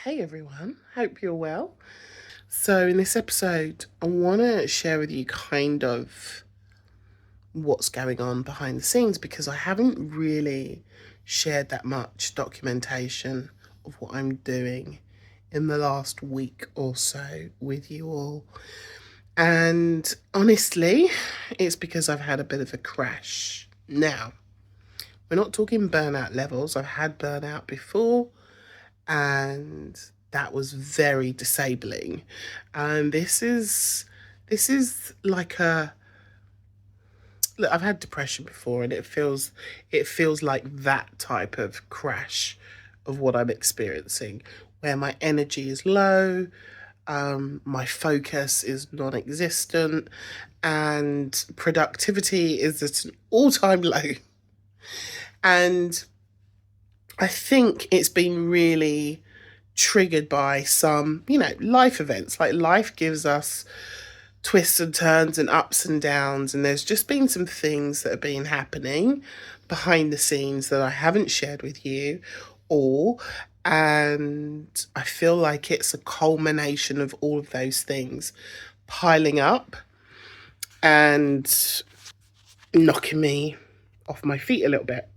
Hey everyone, hope you're well. So, in this episode, I want to share with you kind of what's going on behind the scenes because I haven't really shared that much documentation of what I'm doing in the last week or so with you all. And honestly, it's because I've had a bit of a crash. Now, we're not talking burnout levels, I've had burnout before and that was very disabling. And this is like a look, I've had depression before and it feels like that type of crash of what I'm experiencing, where my energy is low, my focus is non-existent, and productivity is at an all-time low. And I think it's been really triggered by some, life events. Like life gives us twists and turns and ups and downs. And there's just been some things that have been happening behind the scenes that I haven't shared with you all. And I feel like it's a culmination of all of those things piling up and knocking me off my feet a little bit.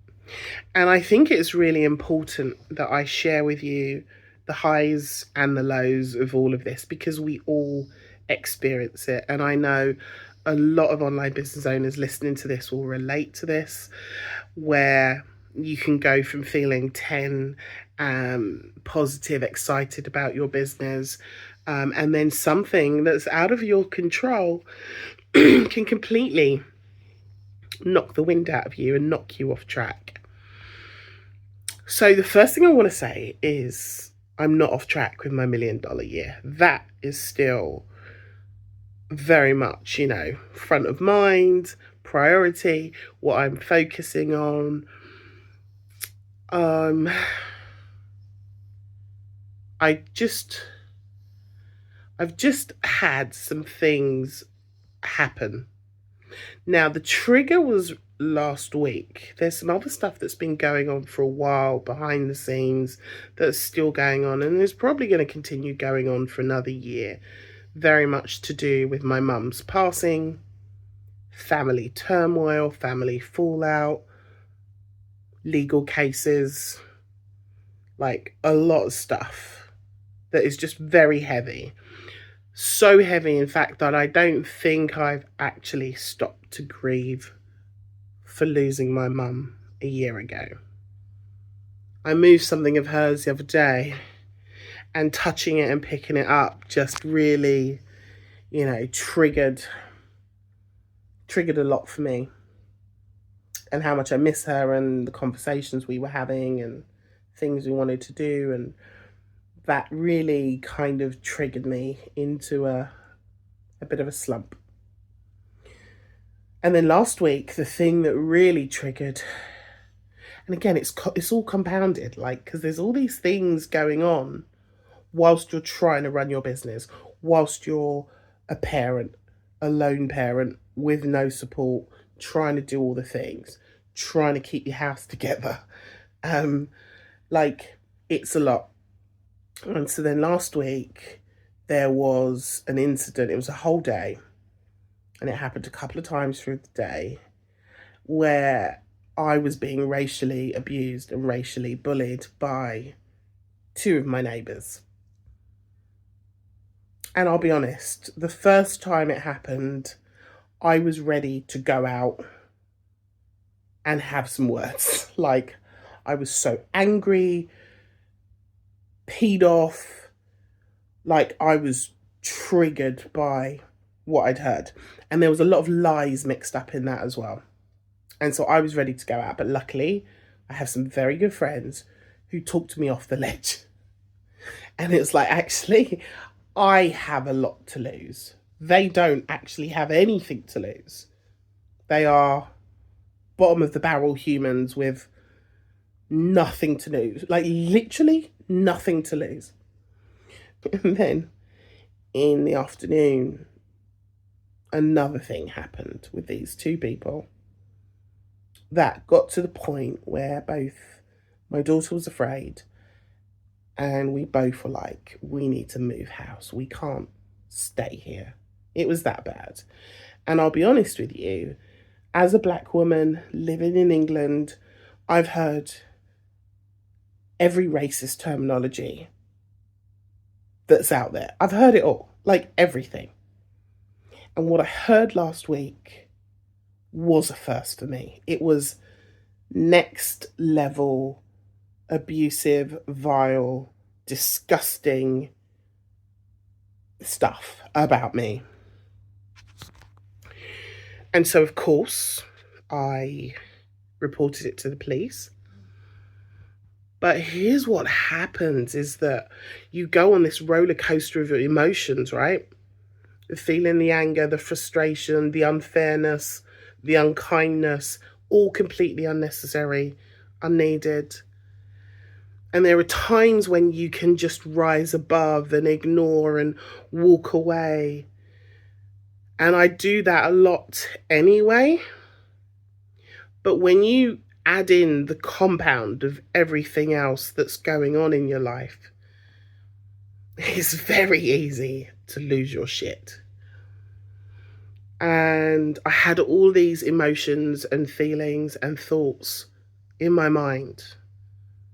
And I think it's really important that I share with you the highs and the lows of all of this because we all experience it. And I know a lot of online business owners listening to this will relate to this, where you can go from feeling 10 positive, excited about your business, and then something that's out of your control can completely knock the wind out of you and knock you off track. So the first thing I want to say is I'm not off track with my $1 million year. That is still very much, front of mind, priority, what I'm focusing on. I've just had some things happen. Now, the trigger was last week. There's some other stuff that's been going on for a while behind the scenes that's still going on, and is probably going to continue going on for another year. Very much to do with my mum's passing, family turmoil, family fallout, legal cases, like a lot of stuff that is just very heavy. So heavy, in fact, that I don't think I've actually stopped to grieve for losing my mum a year ago. I moved something of hers the other day, and touching it and picking it up just really, triggered a lot for me, and how much I miss her and the conversations we were having and things we wanted to do. And that really kind of triggered me into a bit of a slump. And then last week, the thing that really triggered, and again, it's all compounded, like, because there's all these things going on whilst you're trying to run your business, whilst you're a parent, a lone parent with no support, trying to do all the things, trying to keep your house together. It's a lot. And so then last week, there was an incident. It was a whole day, and it happened a couple of times through the day, where I was being racially abused and racially bullied by two of my neighbours. And I'll be honest, the first time it happened, I was ready to go out and have some words. Like, I was so angry, peed off, like I was triggered by what I'd heard. And there was a lot of lies mixed up in that as well. And so I was ready to go out. But luckily, I have some very good friends who talked me off the ledge. And it's like, actually, I have a lot to lose. They don't actually have anything to lose. They are bottom of the barrel humans with nothing to lose. Like, literally nothing to lose. And then in the afternoon, another thing happened with these two people that got to the point where both my daughter was afraid And we both were like, we need to move house. We can't stay here. It was that bad. And I'll be honest with you, as a black woman living in England, I've heard every racist terminology that's out there. I've heard it all, like everything. And what I heard last week was a first for me. It was next level abusive, vile, disgusting stuff about me. And so, of course, I reported it to the police. But here's what happens is that you go on this roller coaster of emotions, right? Feeling the anger, the frustration, the unfairness, the unkindness, all completely unnecessary, unneeded. And there are times when you can just rise above and ignore and walk away. And I do that a lot anyway. But when you add in the compound of everything else that's going on in your life, it's very easy to lose your shit. And I had all these emotions and feelings and thoughts in my mind.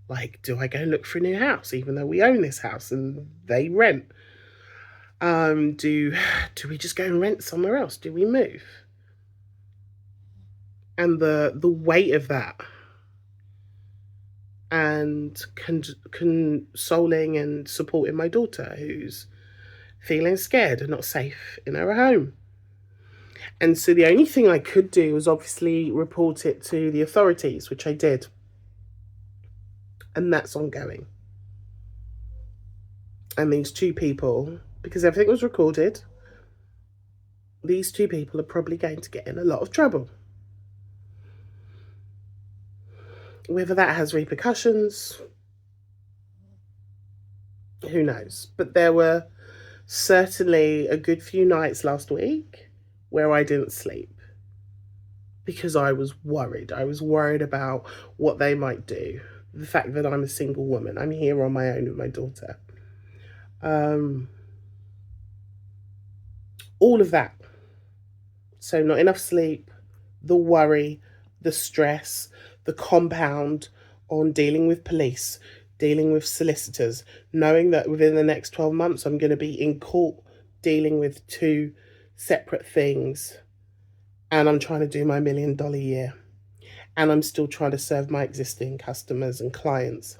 Like, do I go look for a new house, even though we own this house and they rent? Do we just go and rent somewhere else? Do we move? And the weight of that, and consoling and supporting my daughter who's feeling scared and not safe in her home. And so the only thing I could do was obviously report it to the authorities, which I did. And that's ongoing. And these two people, because everything was recorded, these two people are probably going to get in a lot of trouble. Whether that has repercussions, who knows? But there were certainly a good few nights last week where I didn't sleep because I was worried. I was worried about what they might do. The fact that I'm a single woman. I'm here on my own with my daughter. All of that. So not enough sleep, the worry, the stress, the compound on dealing with police, dealing with solicitors, knowing that within the next 12 months I'm going to be in court dealing with two separate things, and I'm trying to do my $1 million year, and I'm still trying to serve my existing customers and clients.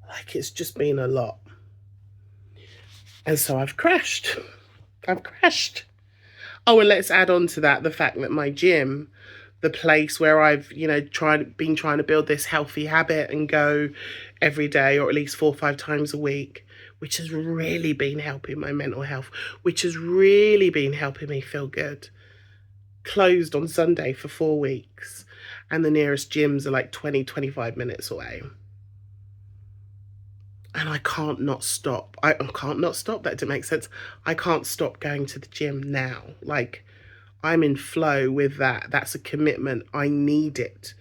Like, it's just been a lot. And so I've crashed. Oh, and let's add on to that the fact that my gym, the place where I've, been trying to build this healthy habit and go every day or at least 4 or 5 times a week, which has really been helping my mental health, which has really been helping me feel good, closed on Sunday for 4 weeks, and the nearest gyms are like 20-25 minutes away. And I can't not stop. I can't not stop. That didn't make sense. I can't stop going to the gym now. Like, I'm in flow with that. That's a commitment. I need it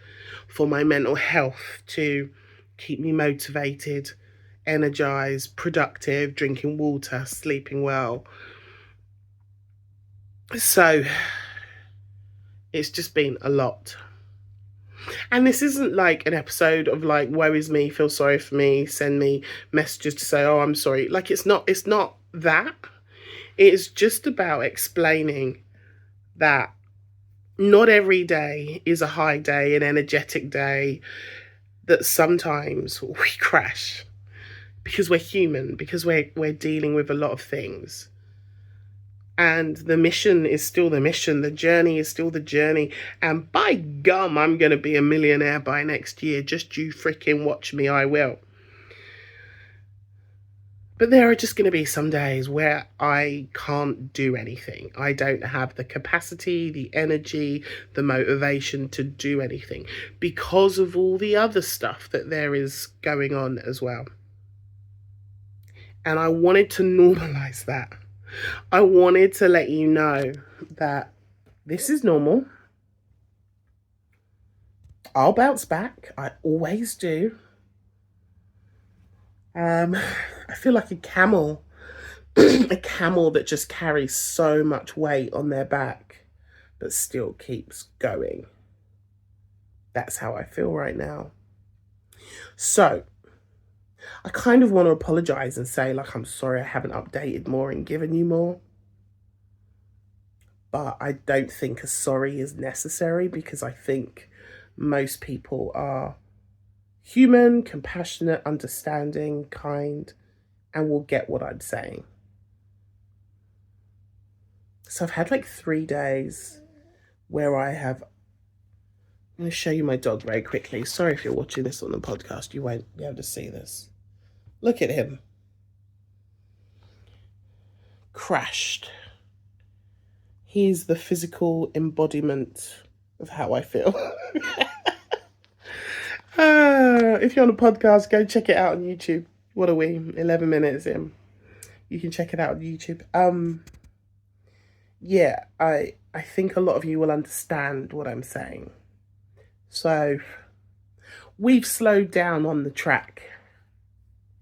for my mental health to keep me motivated, energized, productive, drinking water, sleeping well. So it's just been a lot. And this isn't like an episode of like, woe is me, feel sorry for me, send me messages to say, oh, I'm sorry. Like, it's not that. It's just about explaining that not every day is a high day, an energetic day, that sometimes we crash because we're human, because we're dealing with a lot of things. And the mission is still the mission. The journey is still the journey. And by gum, I'm going to be a millionaire by next year. Just you freaking watch me, I will. But there are just going to be some days where I can't do anything. I don't have the capacity, the energy, the motivation to do anything because of all the other stuff that there is going on as well. And I wanted to normalize that. I wanted to let you know that this is normal. I'll bounce back. I always do. I feel like a camel, a camel that just carries so much weight on their back, but still keeps going. That's how I feel right now. So I kind of want to apologize and say, like, I'm sorry I haven't updated more and given you more. But I don't think a sorry is necessary, because I think most people are human, compassionate, understanding, kind, and will get what I'm saying. So I've had like 3 days where I'm going to show you my dog very quickly. Sorry if you're watching this on the podcast, you won't be able to see this. Look at him. Crashed. He's the physical embodiment of how I feel. If you're on a podcast, go check it out on YouTube. What are we? 11 minutes in. You can check it out on YouTube. Yeah, I think a lot of you will understand what I'm saying. So we've slowed down on the track.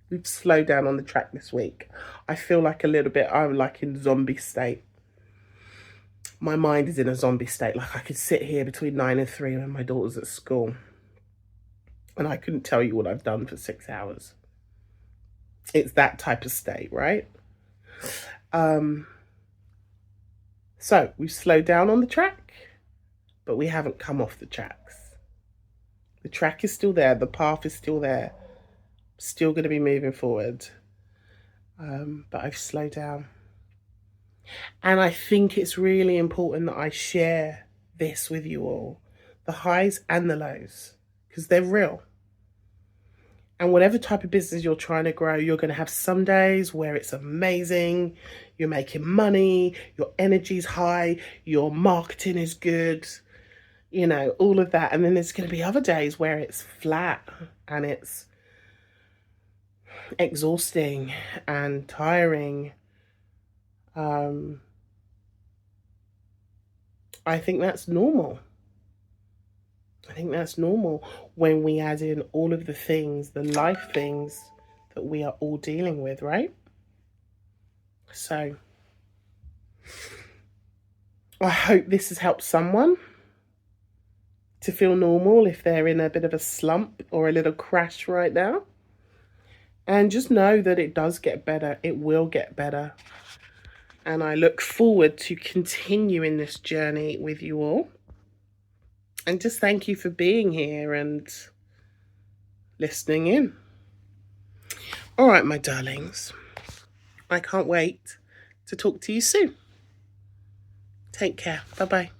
We've slowed down on the track this week. I feel like a little bit, I'm like in zombie state. My mind is in a zombie state. Like I could sit here between 9 and 3 when my daughter's at school, and I couldn't tell you what I've done for 6 hours. It's that type of state, right? So we've slowed down on the track, but we haven't come off the tracks. The track is still there. The path is still there. Still going to be moving forward. But I've slowed down. And I think it's really important that I share this with you all. The highs and the lows. Because they're real. And whatever type of business you're trying to grow, you're going to have some days where it's amazing, you're making money, your energy's high, your marketing is good, you know, all of that. And then there's going to be other days where it's flat and it's exhausting and tiring. I think that's normal. I think that's normal when we add in all of the things, the life things that we are all dealing with, right? So I hope this has helped someone to feel normal if they're in a bit of a slump or a little crash right now. And just know that it does get better. It will get better. And I look forward to continuing this journey with you all. And just thank you for being here and listening in. All right, my darlings. I can't wait to talk to you soon. Take care. Bye-bye.